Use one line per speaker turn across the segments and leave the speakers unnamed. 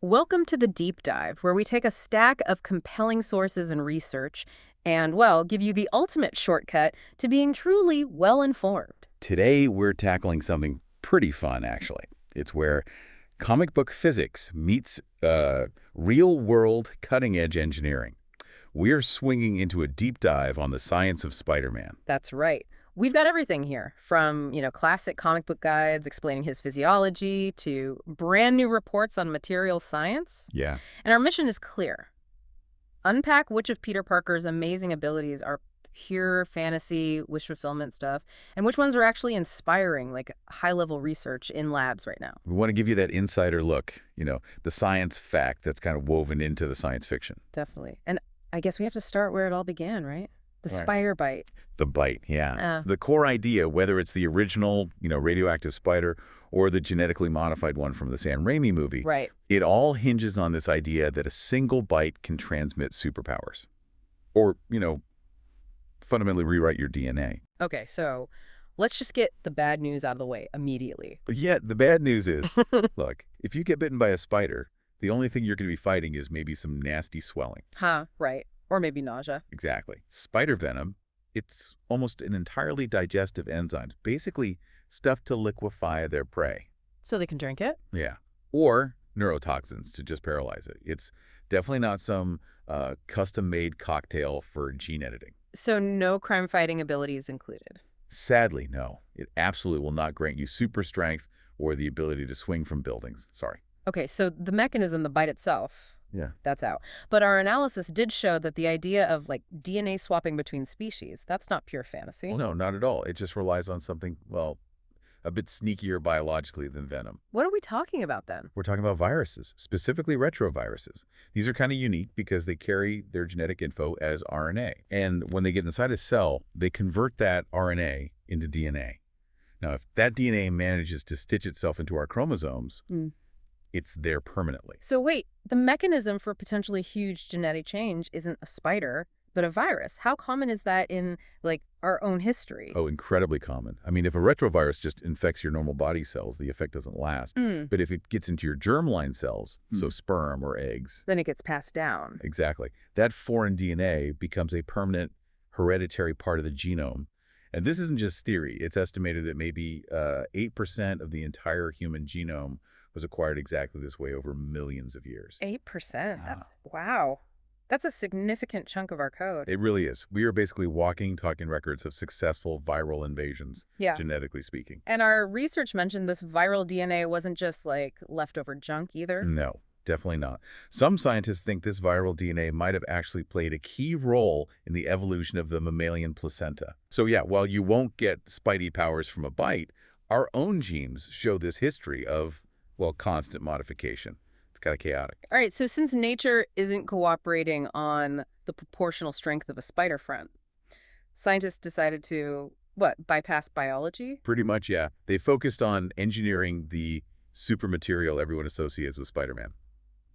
Welcome to the Deep Dive, where we take a stack of compelling sources and research and, well, give you the ultimate shortcut to being truly well-informed.
Today, we're tackling something pretty fun, actually. It's where comic book physics meets real-world cutting-edge engineering. We're swinging into a deep dive on the science of Spider-Man.
That's right. We've got everything here, from, classic comic book guides explaining his physiology to brand new reports on material science.
Yeah.
And our mission is clear. Unpack which of Peter Parker's amazing abilities are pure fantasy, wish fulfillment stuff, and which ones are actually inspiring, like high-level research in labs right now.
We want to give you that insider look, the science fact that's kind of woven into the science fiction.
Definitely. And I guess we have to start where it all began, right? The
Right.
spider bite.
The bite, yeah. The core idea, whether it's the original, radioactive spider or the genetically modified one from the Sam Raimi movie,
Right.
it all hinges on this idea that a single bite can transmit superpowers. Or, fundamentally rewrite your DNA.
Okay, so let's just get the bad news out of the way immediately.
But yet, the bad news is, look, if you get bitten by a spider, the only thing you're going to be fighting is maybe some nasty swelling.
Right. Or maybe nausea.
Exactly. Spider venom, it's almost an entirely digestive enzymes, basically stuff to liquefy their prey.
So they can drink it?
Yeah. Or neurotoxins to just paralyze it. It's definitely not some custom-made cocktail for gene editing.
So no crime-fighting abilities included.
Sadly, no. It absolutely will not grant you super strength or the ability to swing from buildings. Sorry.
Okay, so the mechanism, the bite itself,
Yeah.
that's out. But our analysis did show that the idea of, DNA swapping between species, that's not pure fantasy.
Well, no, not at all. It just relies on something, well, a bit sneakier biologically than venom.
What are we talking about then?
We're talking about viruses, specifically retroviruses. These are kind of unique because they carry their genetic info as RNA. And when they get inside a cell, they convert that RNA into DNA. Now, if that DNA manages to stitch itself into our chromosomes, it's there permanently.
So wait, the mechanism for potentially huge genetic change isn't a spider, but a virus. How common is that in, our own history?
Oh, incredibly common. I mean, if a retrovirus just infects your normal body cells, the effect doesn't last. But if it gets into your germline cells, so sperm or eggs,
Then it gets passed down.
exactly, that foreign DNA becomes a permanent hereditary part of the genome. And this isn't just theory. It's estimated that maybe 8% of the entire human genome was acquired exactly this way over millions of years.
8%? Wow. That's a significant chunk of our code.
It really is. We are basically walking, talking records of successful viral invasions,
Yeah.
genetically speaking.
And our research mentioned this viral DNA wasn't just, leftover junk either.
No, definitely not. Some scientists think this viral DNA might have actually played a key role in the evolution of the mammalian placenta. So yeah, while you won't get Spidey powers from a bite, our own genes show this history of, well, constant modification. It's kind of chaotic.
All right, so since nature isn't cooperating on the proportional strength of a spider front, scientists decided to, bypass biology?
Pretty much, yeah. They focused on engineering the super material everyone associates with Spider-Man,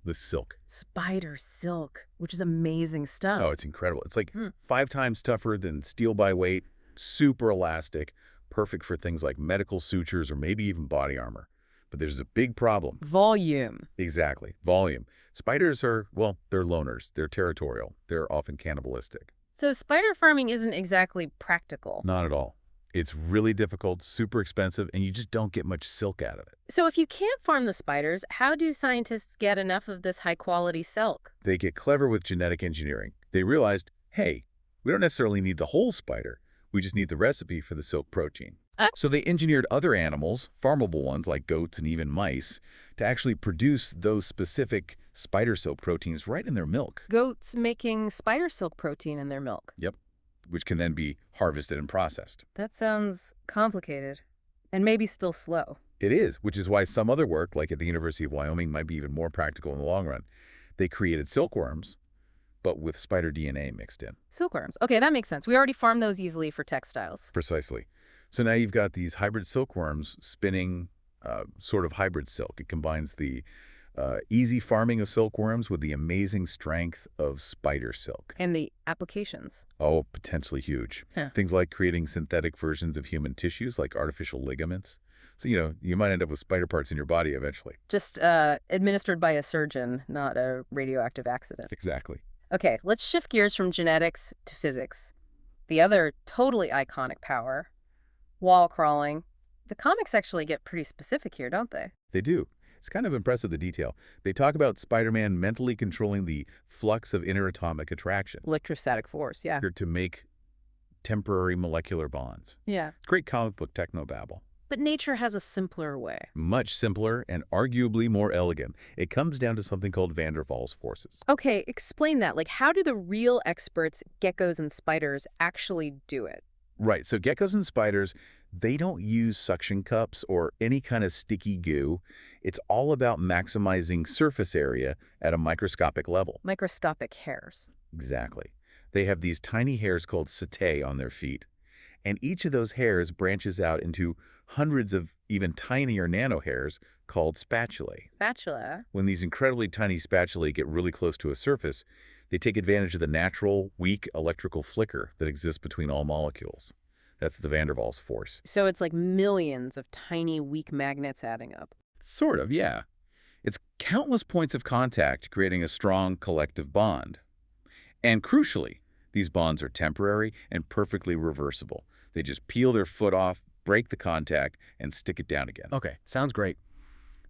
the silk.
Spider silk, which is amazing stuff.
Oh, it's incredible. It's like 5 times tougher than steel by weight, super elastic, perfect for things like medical sutures or maybe even body armor. But there's a big problem.
Volume.
Exactly. Volume. Spiders are, well, they're loners. They're territorial. They're often cannibalistic.
So spider farming isn't exactly practical.
Not at all. It's really difficult, super expensive, and you just don't get much silk out of it.
So if you can't farm the spiders, how do scientists get enough of this high-quality silk?
They get clever with genetic engineering. They realized, hey, we don't necessarily need the whole spider. We just need the recipe for the silk protein. So they engineered other animals, farmable ones like goats and even mice, to actually produce those specific spider silk proteins right in their milk.
Goats making spider silk protein in their milk.
Yep, which can then be harvested and processed.
That sounds complicated and maybe still slow.
It is, which is why some other work, like at the University of Wyoming, might be even more practical in the long run. They created silkworms, but with spider DNA mixed in.
Silkworms. Okay, that makes sense. We already farm those easily for textiles.
Precisely. So now you've got these hybrid silkworms spinning sort of hybrid silk. It combines the easy farming of silkworms with the amazing strength of spider silk.
And the applications.
Oh, potentially huge.
Huh.
Things like creating synthetic versions of human tissues like artificial ligaments. So, you might end up with spider parts in your body eventually.
Just administered by a surgeon, not a radioactive accident.
Exactly.
Okay, let's shift gears from genetics to physics. The other totally iconic power, wall crawling. The comics actually get pretty specific here, don't they?
They do. It's kind of impressive, the detail. They talk about Spider-Man mentally controlling the flux of interatomic attraction
Electrostatic force, yeah.
to make temporary molecular bonds.
Yeah.
Great comic book technobabble.
But nature has a simpler way.
Much simpler and arguably more elegant. It comes down to something called van der Waals forces.
Okay, explain that. Like, how do the real experts, geckos and spiders, actually do it?
Right, so geckos and spiders, they don't use suction cups or any kind of sticky goo. It's all about maximizing surface area at a microscopic level.
Microscopic hairs.
Exactly. They have these tiny hairs called setae on their feet, and each of those hairs branches out into hundreds of even tinier nanohairs called spatulae.
Spatula.
When these incredibly tiny spatulae get really close to a surface, they take advantage of the natural, weak electrical flicker that exists between all molecules. That's the van der Waals force.
So it's like millions of tiny, weak magnets adding up.
Sort of, yeah. It's countless points of contact creating a strong collective bond. And crucially, these bonds are temporary and perfectly reversible. They just peel their foot off, break the contact, and stick it down again.
Okay, sounds great.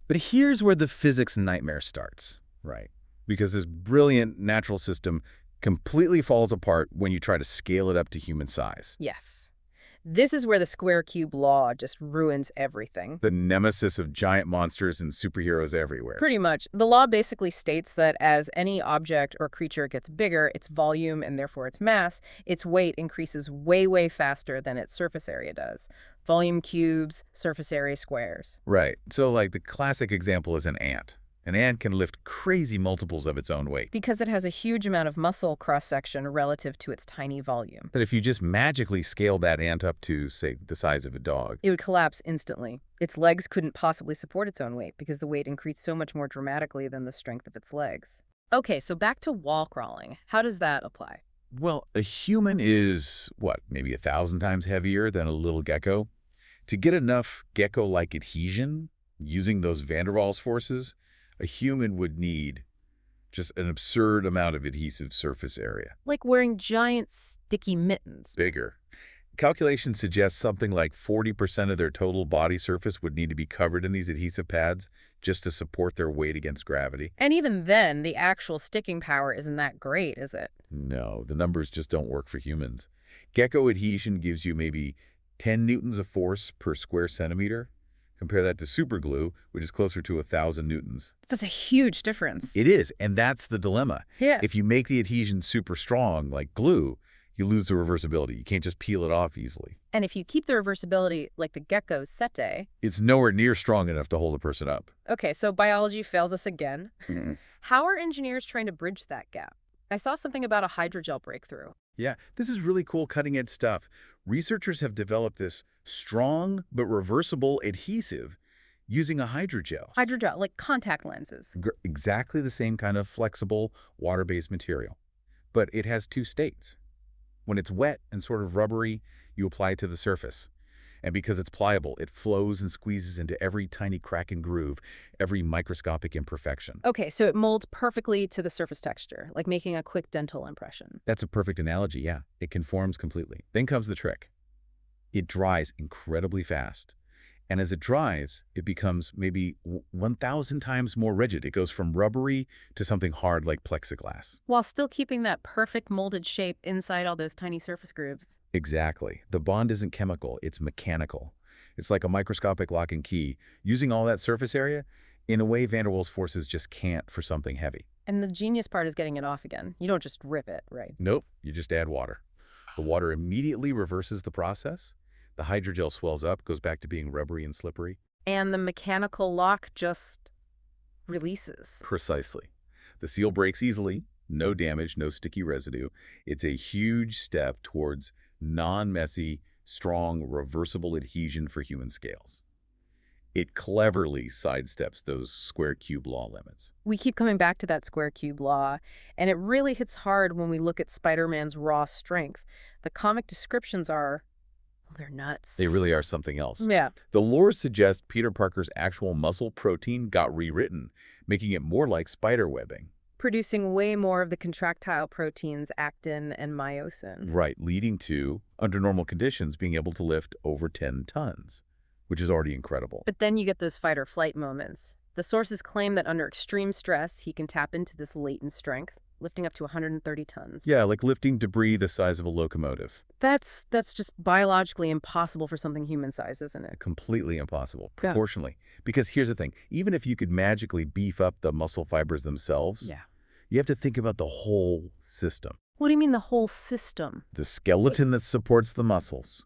But here's where the physics nightmare starts.
Right. Because this brilliant natural system completely falls apart when you try to scale it up to human size.
Yes. This is where the square cube law just ruins everything.
The nemesis of giant monsters and superheroes everywhere.
Pretty much. The law basically states that as any object or creature gets bigger, its volume and therefore its mass, its weight increases way, way faster than its surface area does. Volume cubes, surface area squares.
Right. So like the classic example is an ant. An ant can lift crazy multiples of its own weight.
Because it has a huge amount of muscle cross-section relative to its tiny volume.
But if you just magically scale that ant up to, say, the size of a dog,
It would collapse instantly. Its legs couldn't possibly support its own weight because the weight increased so much more dramatically than the strength of its legs. Okay, so back to wall crawling. How does that apply?
well, a human is, what, maybe 1,000 times heavier than a little gecko? To get enough gecko-like adhesion using those van der Waals forces, a human would need just an absurd amount of adhesive surface area.
Like wearing giant sticky mittens.
Bigger. Calculations suggest something like 40% of their total body surface would need to be covered in these adhesive pads just to support their weight against gravity.
And even then, the actual sticking power isn't that great, is it?
No, the numbers just don't work for humans. Gecko adhesion gives you maybe 10 newtons of force per square centimeter. Compare that to superglue, which is closer to 1,000 newtons.
That's a huge difference.
It is, and that's the dilemma.
Yeah.
If you make the adhesion super strong, like glue, you lose the reversibility. You can't just peel it off easily.
And if you keep the reversibility like the gecko's setae...
It's nowhere near strong enough to hold a person up.
Okay, so biology fails us again.
Mhm.
How are engineers trying to bridge that gap? I saw something about a hydrogel breakthrough.
Yeah, this is really cool cutting-edge stuff. Researchers have developed this strong but reversible adhesive using a hydrogel.
Hydrogel, like contact lenses.
Exactly the same kind of flexible, water-based material. But it has two states. When it's wet and sort of rubbery, you apply it to the surface. And because it's pliable, it flows and squeezes into every tiny crack and groove, every microscopic imperfection.
Okay, so it molds perfectly to the surface texture, like making a quick dental impression.
That's a perfect analogy, yeah. It conforms completely. Then comes the trick. It dries incredibly fast. And as it dries, it becomes maybe 1,000 times more rigid. It goes from rubbery to something hard like plexiglass.
While still keeping that perfect molded shape inside all those tiny surface grooves.
Exactly. The bond isn't chemical, it's mechanical. It's like a microscopic lock and key. Using all that surface area, in a way van der Waals forces just can't for something heavy.
And the genius part is getting it off again. You don't just rip it, right?
Nope, you just add water. The water immediately reverses the process. The hydrogel swells up, goes back to being rubbery and slippery.
And the mechanical lock just releases.
Precisely. The seal breaks easily, no damage, no sticky residue. It's a huge step towards non-messy, strong, reversible adhesion for human scales. It cleverly sidesteps those square cube law limits.
We keep coming back to that square cube law, and it really hits hard when we look at Spider-Man's raw strength. The comic descriptions are Oh, they're nuts.
They really are something else.
Yeah.
The lore suggests Peter Parker's actual muscle protein got rewritten, making it more like spider webbing.
Producing way more of the contractile proteins actin and myosin.
Right, leading to, under normal conditions, being able to lift over 10 tons, which is already incredible.
But then you get those fight or flight moments. The sources claim that under extreme stress, he can tap into this latent strength, lifting up to 130 tons.
Yeah, like lifting debris the size of a locomotive.
That's just biologically impossible for something human-sized, isn't it?
Completely impossible,
Yeah.
proportionally. Because here's the thing, even if you could magically beef up the muscle fibers themselves,
Yeah.
you have to think about the whole system.
What do you mean the whole system?
The skeleton that supports the muscles,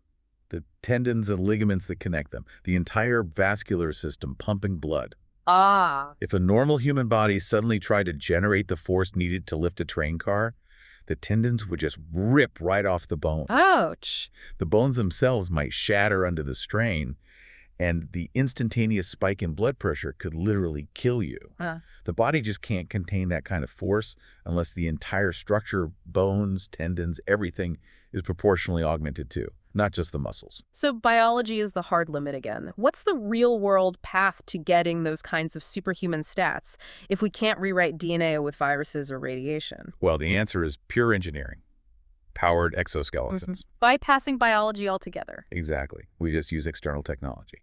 the tendons and ligaments that connect them, the entire vascular system pumping blood.
Ah.
If a normal human body suddenly tried to generate the force needed to lift a train car, the tendons would just rip right off the bones.
Ouch.
The bones themselves might shatter under the strain, and the instantaneous spike in blood pressure could literally kill you. The body just can't contain that kind of force unless the entire structure, bones, tendons, everything is proportionally augmented too, not just the muscles.
So biology is the hard limit again. What's the real-world path to getting those kinds of superhuman stats if we can't rewrite DNA with viruses or radiation?
Well, the answer is pure engineering. Powered exoskeletons.
Bypassing biology altogether.
Exactly. We just use external technology.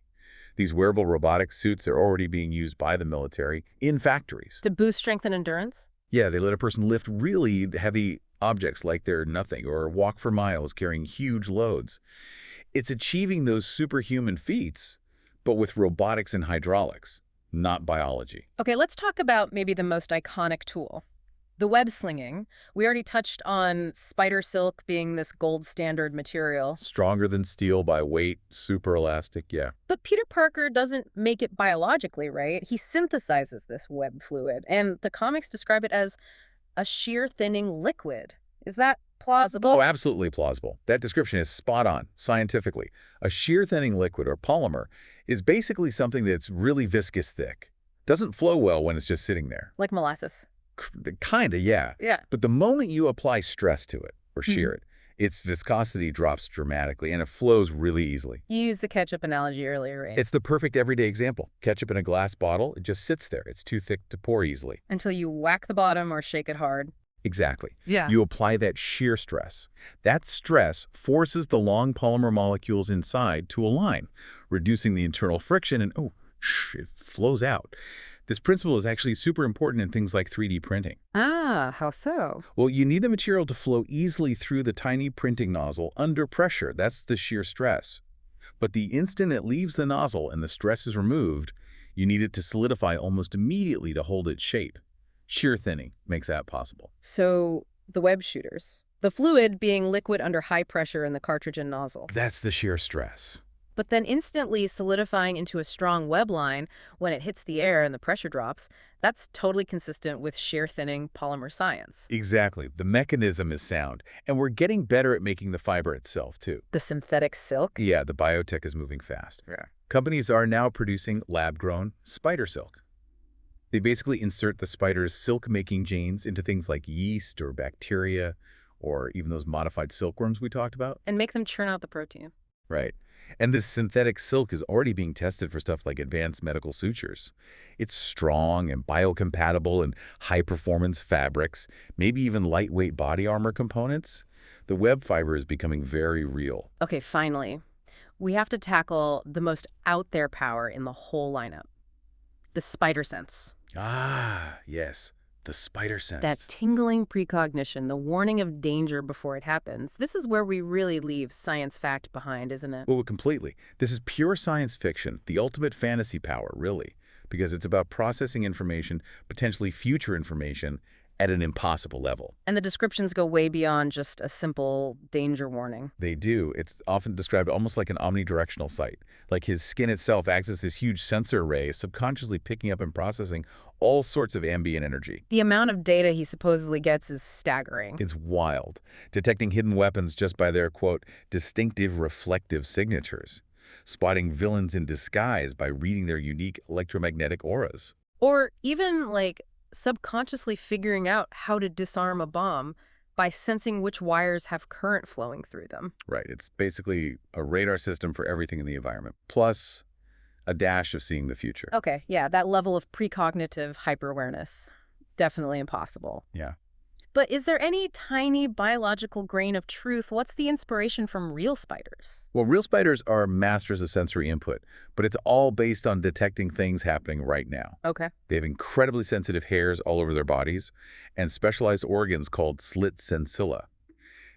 These wearable robotic suits are already being used by the military in factories.
To boost strength and endurance?
Yeah, they let a person lift really heavy objects like they're nothing, or walk for miles carrying huge loads. It's achieving those superhuman feats, but with robotics and hydraulics, not biology.
Okay, let's talk about maybe the most iconic tool. The web slinging. We already touched on spider silk being this gold standard material.
Stronger than steel by weight, super elastic, yeah.
But Peter Parker doesn't make it biologically, right? He synthesizes this web fluid, and the comics describe it as a shear thinning liquid. Is that plausible?
Oh, absolutely plausible. That description is spot on, scientifically. A shear thinning liquid or polymer is basically something that's really viscous thick. Doesn't flow well when it's just sitting there.
Like molasses.
Kinda, yeah.
Yeah.
But the moment you apply stress to it, or shear it, its viscosity drops dramatically and it flows really easily.
You used the ketchup analogy earlier, right?
It's the perfect everyday example. Ketchup in a glass bottle, it just sits there. It's too thick to pour easily.
Until you whack the bottom or shake it hard.
Exactly.
Yeah.
You apply that shear stress. That stress forces the long polymer molecules inside to align, reducing the internal friction, and it flows out. This principle is actually super important in things like 3D printing.
Ah, how so?
Well, you need the material to flow easily through the tiny printing nozzle under pressure. That's the shear stress. But the instant it leaves the nozzle and the stress is removed, you need it to solidify almost immediately to hold its shape. Shear thinning makes that possible.
So, the web shooters. The fluid being liquid under high pressure in the cartridge and nozzle.
That's the shear stress.
But then instantly solidifying into a strong web line when it hits the air and the pressure drops, that's totally consistent with shear thinning polymer science.
Exactly. The mechanism is sound, and we're getting better at making the fiber itself, too.
The synthetic silk?
Yeah, the biotech is moving fast.
Yeah.
Companies are now producing lab-grown spider silk. They basically insert the spider's silk-making genes into things like yeast or bacteria, or even those modified silkworms we talked about.
And make them churn out the protein.
Right. And this synthetic silk is already being tested for stuff like advanced medical sutures. It's strong and biocompatible and high-performance fabrics, maybe even lightweight body armor components. The web fiber is becoming very real.
Okay, finally. We have to tackle the most out-there power in the whole lineup. The spider sense.
Ah, yes. The spider sense.
That tingling precognition, the warning of danger before it happens. This is where we really leave science fact behind, isn't it?
Well, completely. This is pure science fiction, the ultimate fantasy power, really, because it's about processing information, potentially future information, at an impossible level.
And the descriptions go way beyond just a simple danger warning.
They do. It's often described almost like an omnidirectional sight. Like his skin itself acts as this huge sensor array, subconsciously picking up and processing all sorts of ambient energy.
The amount of data he supposedly gets is staggering.
It's wild, detecting hidden weapons just by their, quote, distinctive reflective signatures, spotting villains in disguise by reading their unique electromagnetic auras.
Or even, like, subconsciously figuring out how to disarm a bomb. by sensing which wires have current flowing through them.
Right. It's basically a radar system for everything in the environment, plus a dash of seeing the future.
Okay, yeah, that level of precognitive hyper-awareness. Definitely impossible.
Yeah.
But is there any tiny biological grain of truth? What's the inspiration from real spiders?
Well, real spiders are masters of sensory input, but it's all based on detecting things happening right now.
Okay.
They have incredibly sensitive hairs all over their bodies and specialized organs called slit sensilla.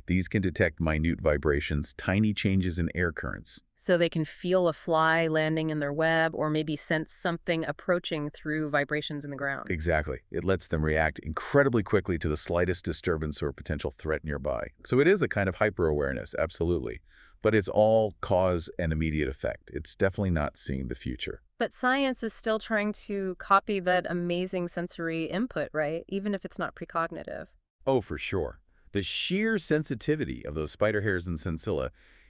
These can detect minute vibrations, tiny changes in air currents.
So they can feel a fly landing in their web or maybe sense something approaching through vibrations in the ground.
Exactly. It lets them react incredibly quickly to the slightest disturbance or potential threat nearby. So it is a kind of hyper-awareness, absolutely. But it's all cause and immediate effect. It's definitely not seeing the future.
But science is still trying to copy that amazing sensory input, right? Even if it's not precognitive.
Oh, for sure. The sheer sensitivity of those spider hairs and sensilla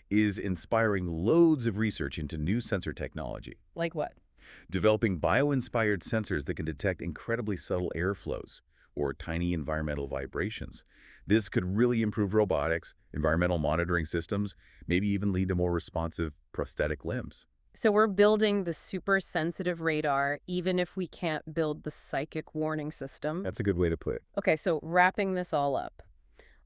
is inspiring loads of research into new sensor technology,
Like what?
developing bio-inspired sensors that can detect incredibly subtle airflows or tiny environmental vibrations. This could really improve robotics, environmental monitoring systems, maybe even lead to more responsive prosthetic limbs.
So we're building the super sensitive radar, even if we can't build the psychic warning system.
That's a good way to put it.
Okay, so wrapping this all up,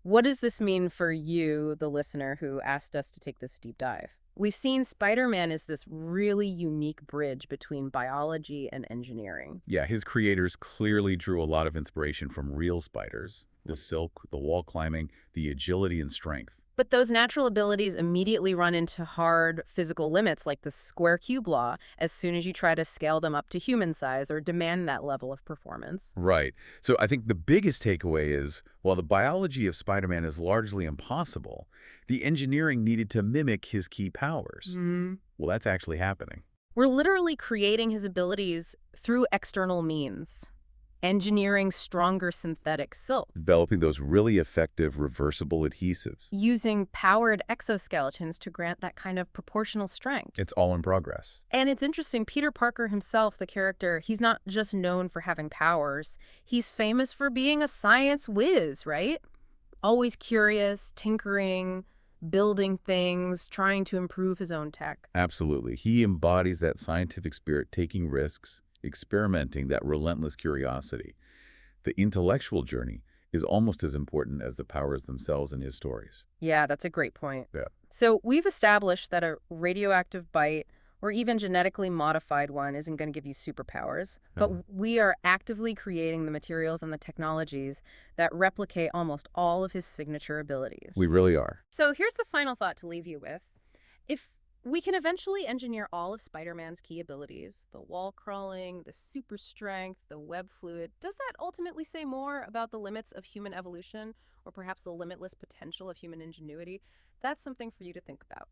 what does this mean for you, the listener who asked us to take this deep dive? We've seen Spider-Man is this really unique bridge between biology and engineering.
Yeah, his creators clearly drew a lot of inspiration from real spiders. The silk, the wall climbing, the agility and strength.
But those natural abilities immediately run into hard physical limits like the square cube law as soon as you try to scale them up to human size or demand that level of performance.
Right. So I think the biggest takeaway is, while the biology of Spider-Man is largely impossible, the engineering needed to mimic his key powers. Well, that's actually happening.
We're literally creating his abilities through external means, engineering stronger synthetic silk,
Developing those really effective reversible adhesives.
using powered exoskeletons to grant that kind of proportional strength.
It's all in progress.
And it's interesting, Peter Parker himself, the character, he's not just known for having powers. He's famous for being a science whiz, right? Always curious, tinkering, building things, trying to improve his own tech.
Absolutely. He embodies that scientific spirit, taking risks, experimenting, that relentless curiosity. The intellectual journey is almost as important as the powers themselves in his stories.
Yeah, that's a great point.
Yeah.
So we've established that a radioactive bite or even genetically modified one isn't going to give you superpowers, but
No.
we are actively creating the materials and the technologies that replicate almost all of his signature abilities.
We really are.
So here's the final thought to leave you with. If we can eventually engineer all of Spider-Man's key abilities, the wall crawling, the super strength, the web fluid, does that ultimately say more about the limits of human evolution or perhaps the limitless potential of human ingenuity? That's something for you to think about.